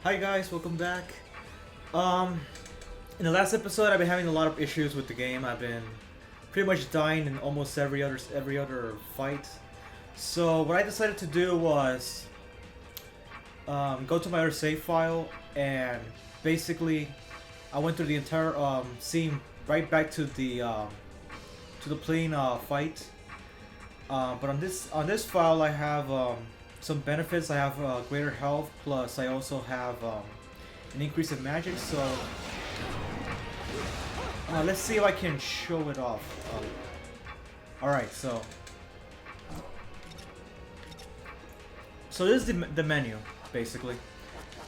Hi guys, welcome back. Um, in the last episode, I've been having a lot of issues with the game. I've been pretty much dying in almost every other fight. So what I decided to do was go to my other save file and basically I went through the entire scene right back to the plane fight. But on this file, I have some benefits. I have greater health, plus I also have an increase in magic. So let's see if I can show it off. All right, so this is the menu basically.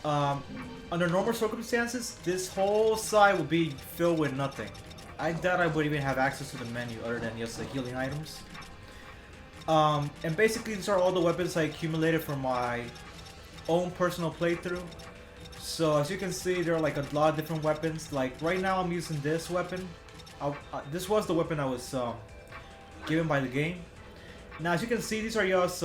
Under normal circumstances, this whole side would be filled with nothing. I doubt I would even have access to the menu other than just the healing items. And basically these are all the weapons I accumulated from my own personal playthrough. So as you can see, there are like a lot of different weapons. Like right now I'm using this weapon. This was the weapon I was given by the game. Now as you can see, these are just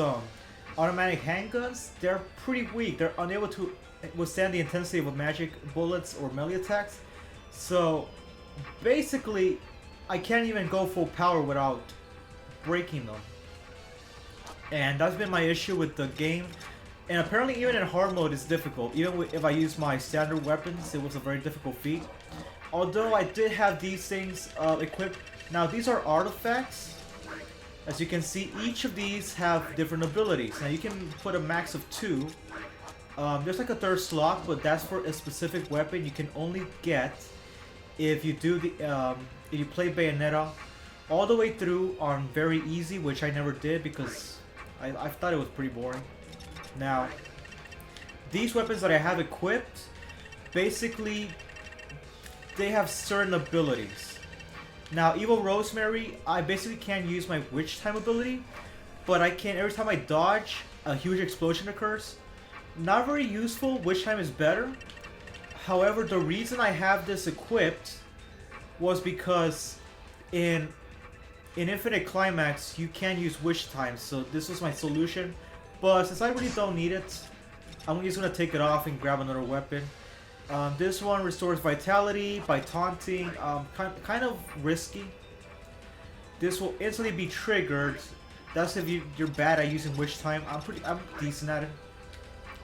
automatic handguns. They're pretty weak. They're unable to withstand the intensity of magic bullets or melee attacks. So basically I can't even go full power without breaking them. And that's been my issue with the game. And apparently even in hard mode it's difficult. Even if I use my standard weapons, it was a very difficult feat. Although I did have these things equipped. Now these are artifacts. As you can see, each of these have different abilities. Now you can put a max of 2. There's like a third slot, but that's for a specific weapon you can only get if you do the if you play Bayonetta all the way through on very easy, which I never did because I thought it was pretty boring. Now, these weapons that I have equipped, basically, they have certain abilities. Now, Evil Rosemary, I basically can't use my Witch Time ability, but I can, every time I dodge, a huge explosion occurs. Not very useful, Witch Time is better. However, the reason I have this equipped was because in Infinite Climax, you can use Witch Time, so this was my solution. But since I really don't need it, I'm just going to take it off and grab another weapon. This one restores vitality by taunting, kind of risky. This will instantly be triggered. That's if you're bad at using Witch Time. I'm decent at it.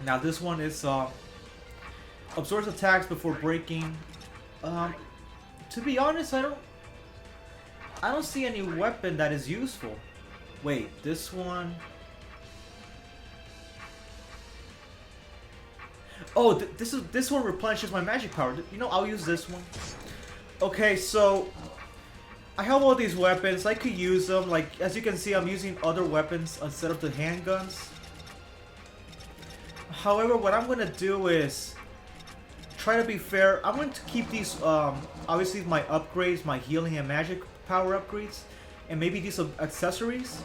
Now this one is absorbs attacks before breaking. To be honest, I don't see any weapon that is useful. Wait, this one. Oh, this one replenishes my magic power. You know, I'll use this one. Okay, so I have all these weapons. I could use them. Like as you can see, I'm using other weapons instead of the handguns. However, what I'm gonna do is try to be fair. I'm going to keep these, obviously my upgrades, my healing and magic power upgrades, and maybe these accessories.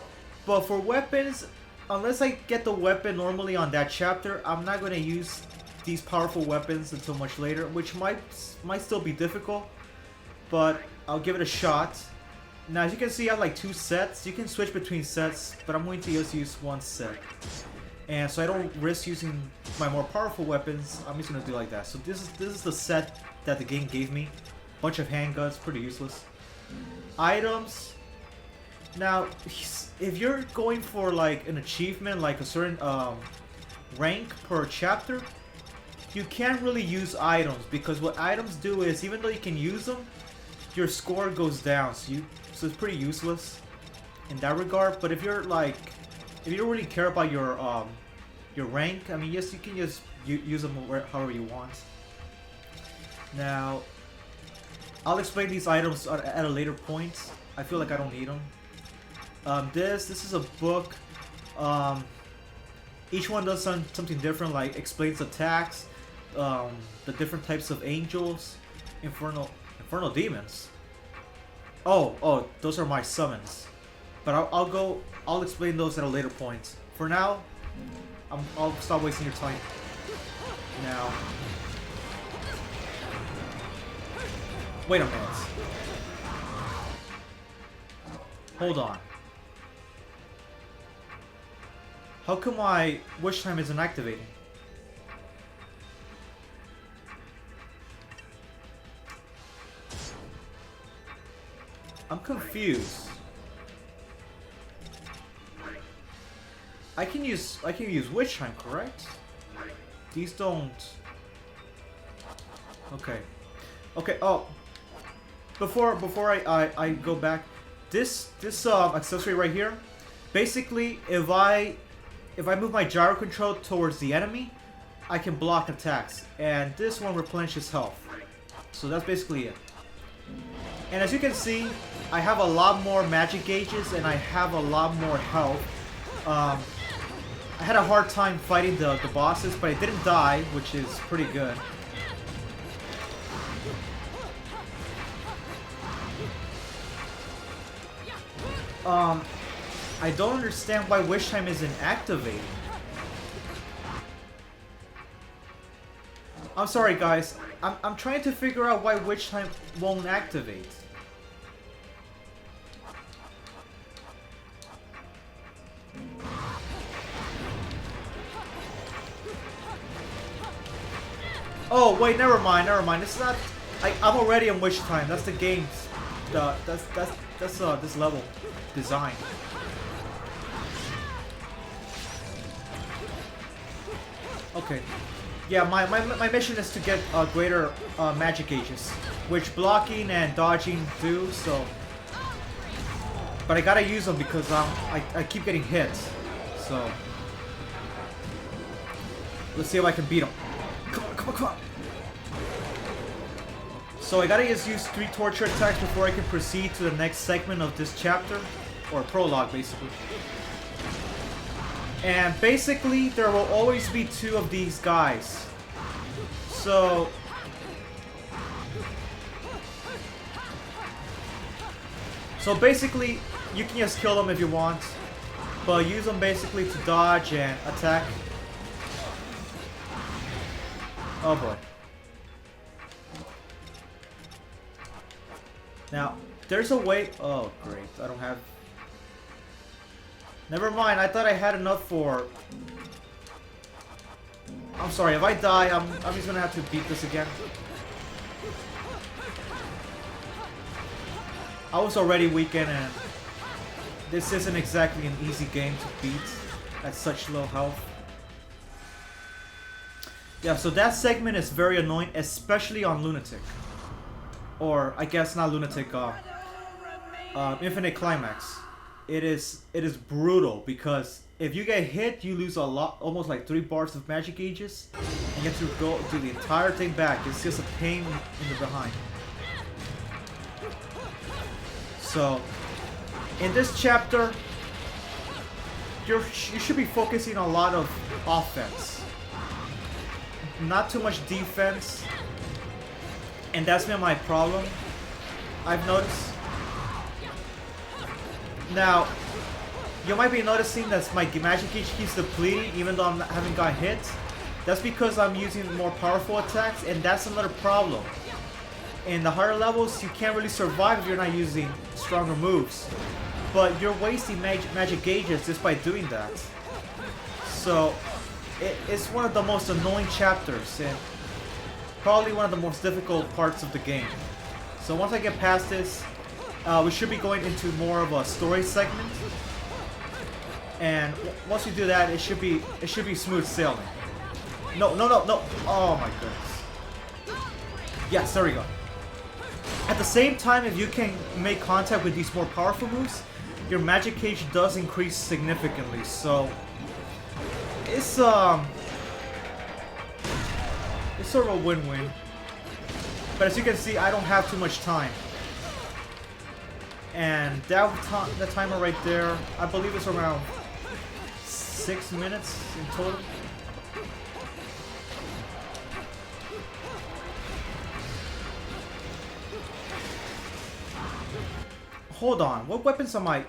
But for weapons, unless I get the weapon normally on that chapter, I'm not going to use these powerful weapons until much later, which might still be difficult, but I'll give it a shot. Now, as you can see, I have like 2 sets. You can switch between sets, but I'm going to just use 1 set. And so I don't risk using my more powerful weapons. I'm just gonna do like that. So this is the set that the game gave me. Bunch of handguns, pretty useless. Items. Now, if you're going for like an achievement, like a certain rank per chapter, you can't really use items because what items do is even though you can use them, your score goes down. So it's pretty useless in that regard. But if you're like, if you don't really care about your rank, I mean, yes, you can just use them however you want. Now, I'll explain these items at a later point. I feel like I don't need them. This is a book. Each one does something different, like explains attacks, the different types of angels, infernal demons. Oh, those are my summons. But I'll explain those at a later point. For now, I'll stop wasting your time. Now, wait a minute. Hold on. How come my Witch Time isn't activating? I'm confused. I can use Witch Time, correct? These don't. Okay. Okay. Oh, before I go back, this accessory right here, basically, if I move my gyro control towards the enemy, I can block attacks, and this one replenishes health. So that's basically it. And as you can see, I have a lot more magic gauges and I have a lot more health. I had a hard time fighting the bosses, but I didn't die, which is pretty good. I don't understand why Wish Time isn't activating. I'm sorry guys, I'm trying to figure out why Witch Time won't activate. Oh wait, never mind. It's not. I'm already in Witch Time. That's the game's. That's this level design. Okay. Yeah, my mission is to get greater magic gauges, which blocking and dodging do. So, but I gotta use them because I keep getting hit. So let's see if I can beat them. Come on. So I gotta just use 3 torture attacks before I can proceed to the next segment of this chapter, or prologue, basically. And basically, there will always be 2 of these guys. So basically, you can just kill them if you want, but use them basically to dodge and attack. Oh boy. Now, there's a way. Oh great, I don't have. Never mind, I thought I had enough for. I'm sorry, if I die, I'm just gonna have to beat this again. I was already weakened, and this isn't exactly an easy game to beat at such low health. Yeah, so that segment is very annoying, especially on Lunatic. Or, I guess not Lunatic, Infinite Climax. It is brutal, because if you get hit, you lose a lot, almost like 3 bars of magic gauges, and you have to go do the entire thing back. It's just a pain in the behind. So, in this chapter, you should be focusing a lot of offense. Not too much defense, and that's been my problem, I've noticed. Now, you might be noticing that my magic gauge keeps depleting even though I haven't got hit. That's because I'm using more powerful attacks, and that's another problem. In the higher levels, you can't really survive if you're not using stronger moves. But you're wasting magic gauges just by doing that. So, it's one of the most annoying chapters, and probably one of the most difficult parts of the game. So once I get past this, we should be going into more of a story segment. And once we do that, it should be smooth sailing. No. Oh my goodness. Yes, there we go. At the same time, if you can make contact with these more powerful moves, your magic gauge does increase significantly. So it's sort of a win-win. But as you can see, I don't have too much time. And that timer right there, I believe it's around 6 minutes in total. Hold on, what weapons am I?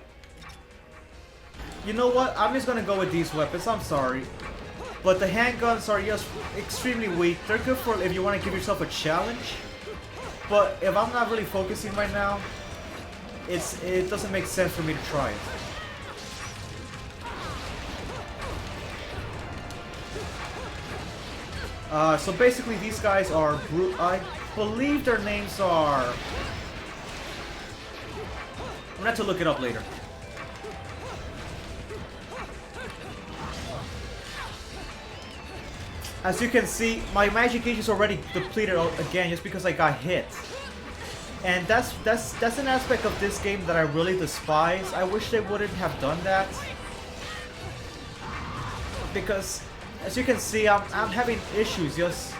You know what? I'm just gonna go with these weapons. I'm sorry, but the handguns are just extremely weak. They're good for if you want to give yourself a challenge. But if I'm not really focusing right now, it doesn't make sense for me to try it. So basically, these guys are I believe their names are gonna have to look it up later. As you can see, my magic gauge is already depleted again just because I got hit. And that's an aspect of this game that I really despise. I wish they wouldn't have done that. Because as you can see, I'm having issues just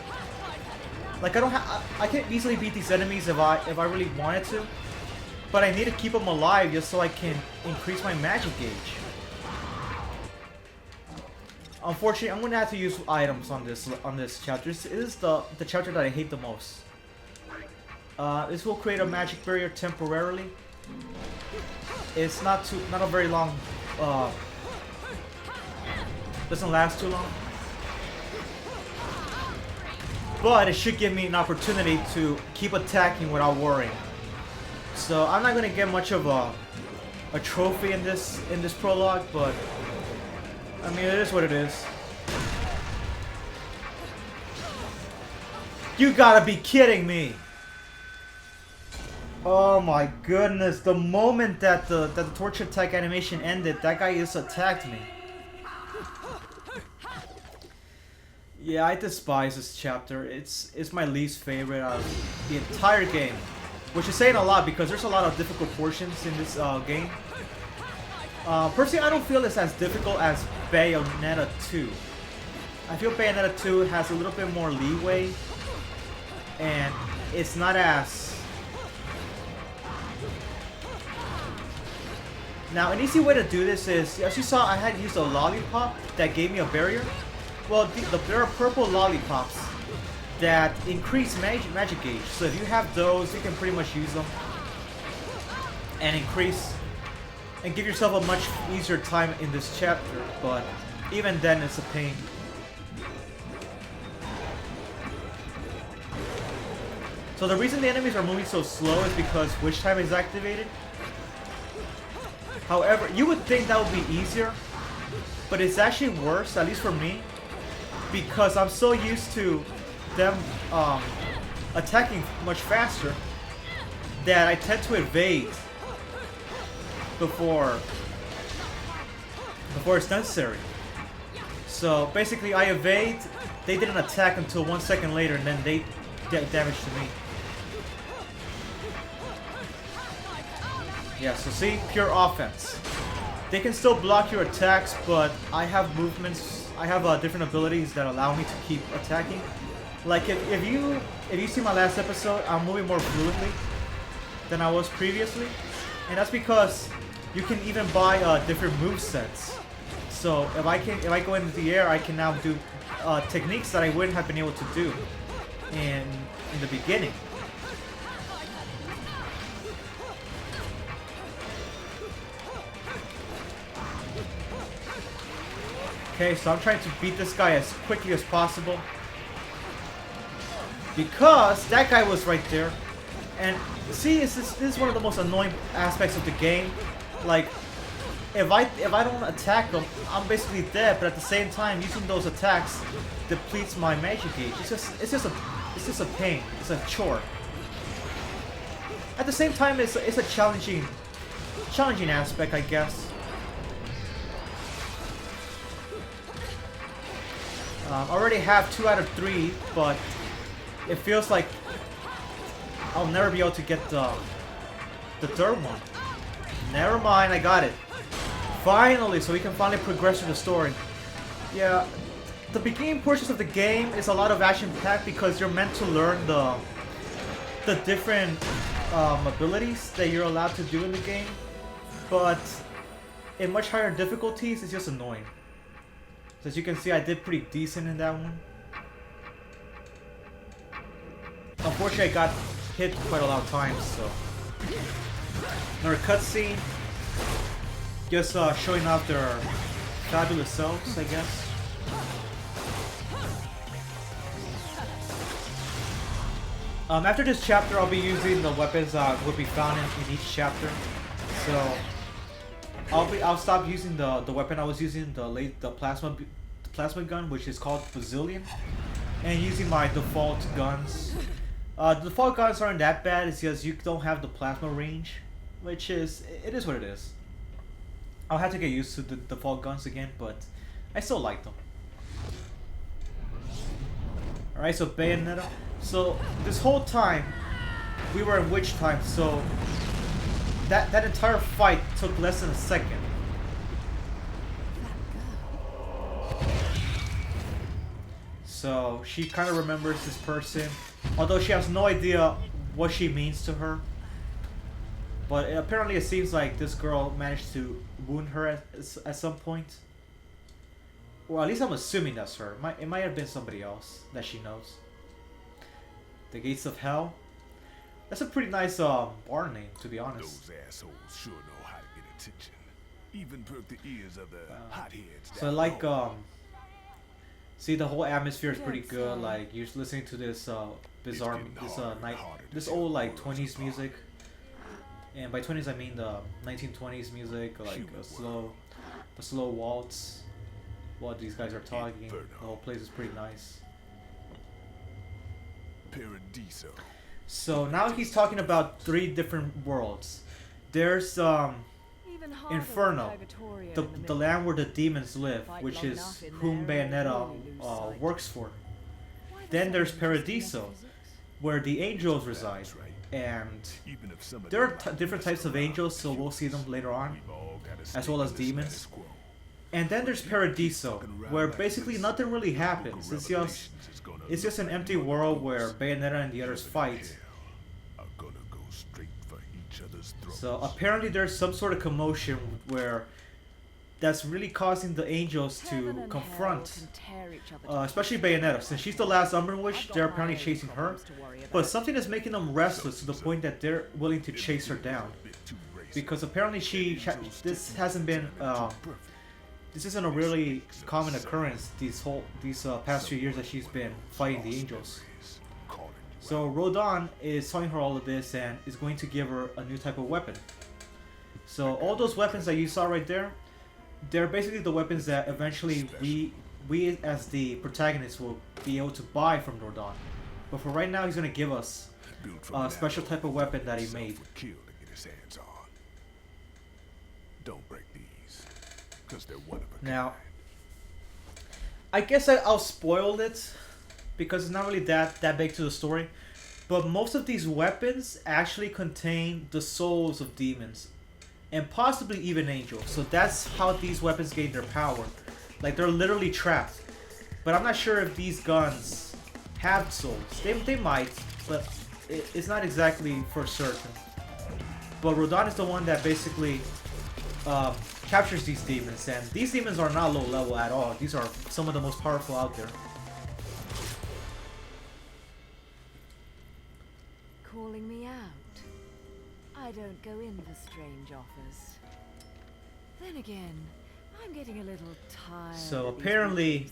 like I can't easily beat these enemies if I really wanted to. But I need to keep them alive just so I can increase my magic gauge. Unfortunately, I'm gonna have to use items on this chapter. This is the chapter that I hate the most. This will create a magic barrier temporarily. It's not a very long. Doesn't last too long. But it should give me an opportunity to keep attacking without worrying. So I'm not gonna get much of a trophy in this prologue, but I mean, it is what it is. You gotta be kidding me! Oh my goodness, the moment that the torture attack animation ended, that guy just attacked me. Yeah, I despise this chapter. It's my least favorite out of the entire game. Which is saying a lot because there's a lot of difficult portions in this game. Personally, I don't feel it's as difficult as Bayonetta 2. I feel Bayonetta 2 has a little bit more leeway, and it's not as... Now, an easy way to do this is, as you saw, I had used a lollipop that gave me a barrier. Well, there are purple lollipops that increase magic gauge, so if you have those, you can pretty much use them and increase and give yourself a much easier time in this chapter, but even then it's a pain. So the reason the enemies are moving so slow is because Witch Time is activated. However, you would think that would be easier, but it's actually worse, at least for me, because I'm so used to them attacking much faster that I tend to evade before it's necessary. So basically I evade, they didn't attack until 1 second later, and then they did damage to me. Yeah, so see, pure offense. They can still block your attacks, but I have movements, I have different abilities that allow me to keep attacking. Like if you see my last episode, I'm moving more fluidly than I was previously, and that's because you can even buy different movesets. So if I go into the air, I can now do techniques that I wouldn't have been able to do in the beginning. Okay, so I'm trying to beat this guy as quickly as possible, because that guy was right there. And see, this is one of the most annoying aspects of the game. Like, if I don't attack him, I'm basically dead. But at the same time, using those attacks depletes my magic gauge. It's just a pain. It's a chore. At the same time, it's a challenging aspect, I guess. I already have 2 out of 3, but it feels like I'll never be able to get the third one. Never mind, I got it. Finally, so we can finally progress through the story. Yeah, the beginning portions of the game is a lot of action-packed because you're meant to learn the different abilities that you're allowed to do in the game. But in much higher difficulties, it's just annoying. So as you can see, I did pretty decent in that one. Unfortunately, I got hit quite a lot of times, so... Another cutscene. Just showing off their fabulous selves, I guess. After this chapter, I'll be using the weapons will be found in each chapter. So I'll stop using the weapon I was using, the plasma gun, which is called Bazillion, and using my default guns. The default guns aren't that bad. It's just you don't have the plasma range which is it is what it is. I'll have to get used to the default guns again, but I still like them. Alright, so Bayonetta. So this whole time we were in witch time, so that entire fight took less than a second. So she kind of remembers this person, although she has no idea what she means to her. But apparently it seems like this girl managed to wound her at some point. Well, at least I'm assuming that's her. It might have been somebody else that she knows. The Gates of Hell. That's a pretty nice bar name, to be honest. Those assholes sure know how to get attention. Even perk the ears of the hotheads. So like see, the whole atmosphere is pretty good. Like you're listening to this bizarre, this old like 20s music. And by 20s I mean the 1920s music, like a slow waltz while these guys are talking. The whole place is pretty nice. Paradiso. So now he's talking about 3 different worlds. There's Inferno, the land where the demons live, which is whom Bayonetta works for. Then there's Paradiso, where the angels reside. And there are different types of angels, so we'll see them later on, as well as demons. And then there's Paradiso, where basically nothing really happens. It's just an empty world where Bayonetta and the others fight. So apparently there's some sort of commotion where that's really causing the angels to confront, especially Bayonetta. Since she's the last Umber Witch, they're apparently chasing her. But something is making them restless to the point that they're willing to chase her down. Because apparently this isn't a really common occurrence these past few years that she's been fighting the angels. So Rodon is telling her all of this and is going to give her a new type of weapon. So all those weapons that you saw right there, they're basically the weapons that eventually we as the protagonists will be able to buy from Rodon. But for right now, he's going to give us a special type of weapon that he made. Don't break these, because they're one of a kind. Now, I guess I'll spoil it because it's not really that big to the story. But most of these weapons actually contain the souls of demons and possibly even angels. So that's how these weapons gain their power. Like they're literally trapped. But I'm not sure if these guns have souls. They might, but it's not exactly for certain. But Rodon is the one that basically captures these demons, and these demons are not low level at all. These are some of the most powerful out there. Calling me out. I don't go in for strange offers. Then again, I'm getting a little tired. So apparently,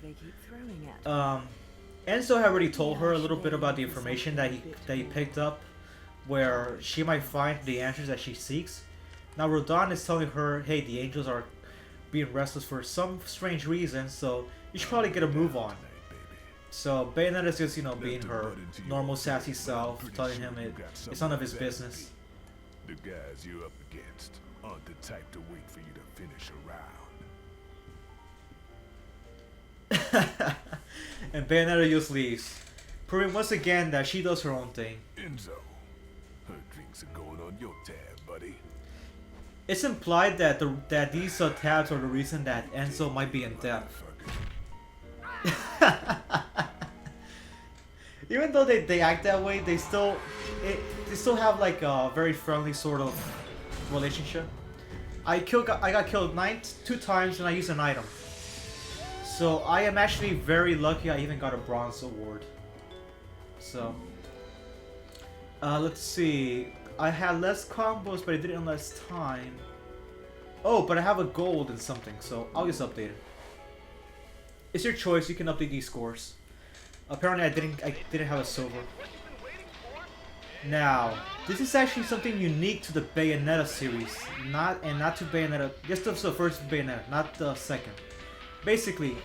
Enzo had already told her a little bit about the information that he picked up, where she might find the answers that she seeks. Now Rodon is telling her, hey, the angels are being restless for some strange reason, so you should probably get a move on. So Bayonetta is just, being her normal sassy self, telling him it's none of his business. The guys you're up against aren't the type to wait for you to finish around. And Bayonetta just leaves, proving once again that she does her own thing. Enzo, her drinks are going on your tab, buddy. It's implied that these tabs are the reason that Enzo might be in debt. Even though they act that way, they still have like a very friendly sort of relationship. I got killed 2 times and I used an item. So I am actually very lucky I even got a bronze award. So let's see. I had less combos, but I did it in less time. Oh, but I have a gold and something, so I'll just update it. It's your choice. You can update these scores. Apparently, I didn't have a silver. Now, this is actually something unique to the Bayonetta series, not to Bayonetta. Just the first Bayonetta, not the second. Basically,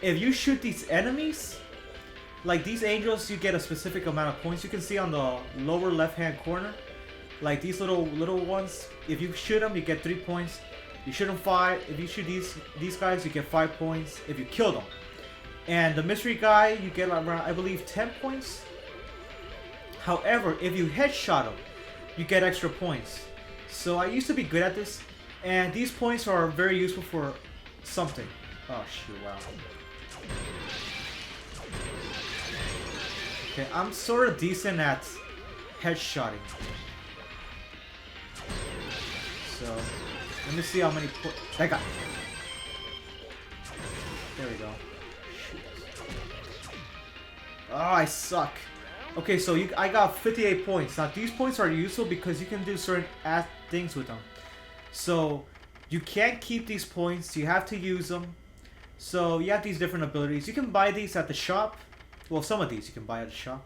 if you shoot these enemies, like these angels, you get a specific amount of points. You can see on the lower left-hand corner Like these little ones, if you shoot them, you get 3 points. You shoot them 5. If you shoot these guys, you get 5 points. If you kill them, and the mystery guy, you get around, I believe, 10 points. However, if you headshot them, you get extra points. So I used to be good at this, and these points are very useful for something. Oh shoot! Wow. Okay, I'm sort of decent at headshotting. So let me see how many points. That guy. There we go. Oh, I suck. Okay, so I got 58 points. Now these points are useful because you can do certain things with them. So you can't keep these points. You have to use them. So you have these different abilities. You can buy these at the shop. Well, some of these you can buy at the shop.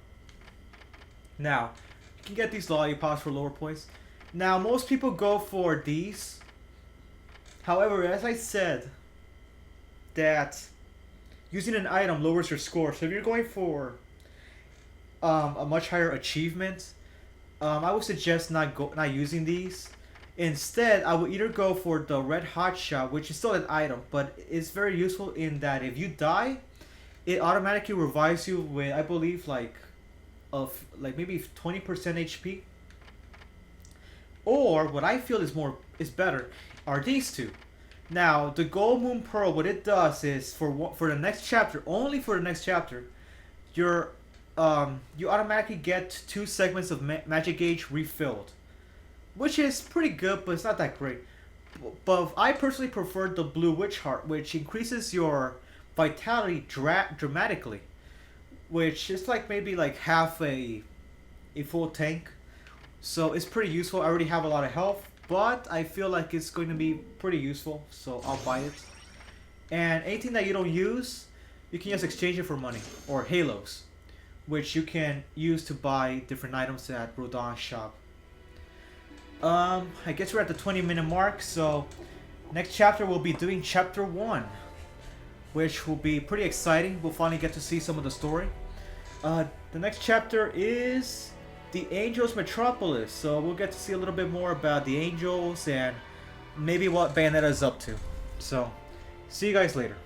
Now, you can get these lollipops for lower points. Now, most people go for these. However, as I said, that using an item lowers your score. So if you're going for a much higher achievement, I would suggest not using these. Instead, I would either go for the red hot shot, which is still an item, but it's very useful in that if you die, it automatically revives you with, I believe, like maybe 20% HP. Or what I feel is better are these two. Now, the Gold Moon Pearl, what it does is for the next chapter, only for the next chapter, you automatically get 2 segments of magic gauge refilled, which is pretty good, but it's not that great. But I personally prefer the Blue Witch Heart, which increases your vitality dramatically, which is like maybe like half a full tank. So it's pretty useful. I already have a lot of health, but I feel like it's going to be pretty useful, so I'll buy it. And anything that you don't use, you can just exchange it for money or halos, which you can use to buy different items at Rodon's shop. I guess we're at the 20-minute mark, so next chapter we'll be doing chapter 1, which will be pretty exciting. We'll finally get to see some of the story. The next chapter is the Angels Metropolis, so we'll get to see a little bit more about the Angels and maybe what Bayonetta is up to. So, see you guys later.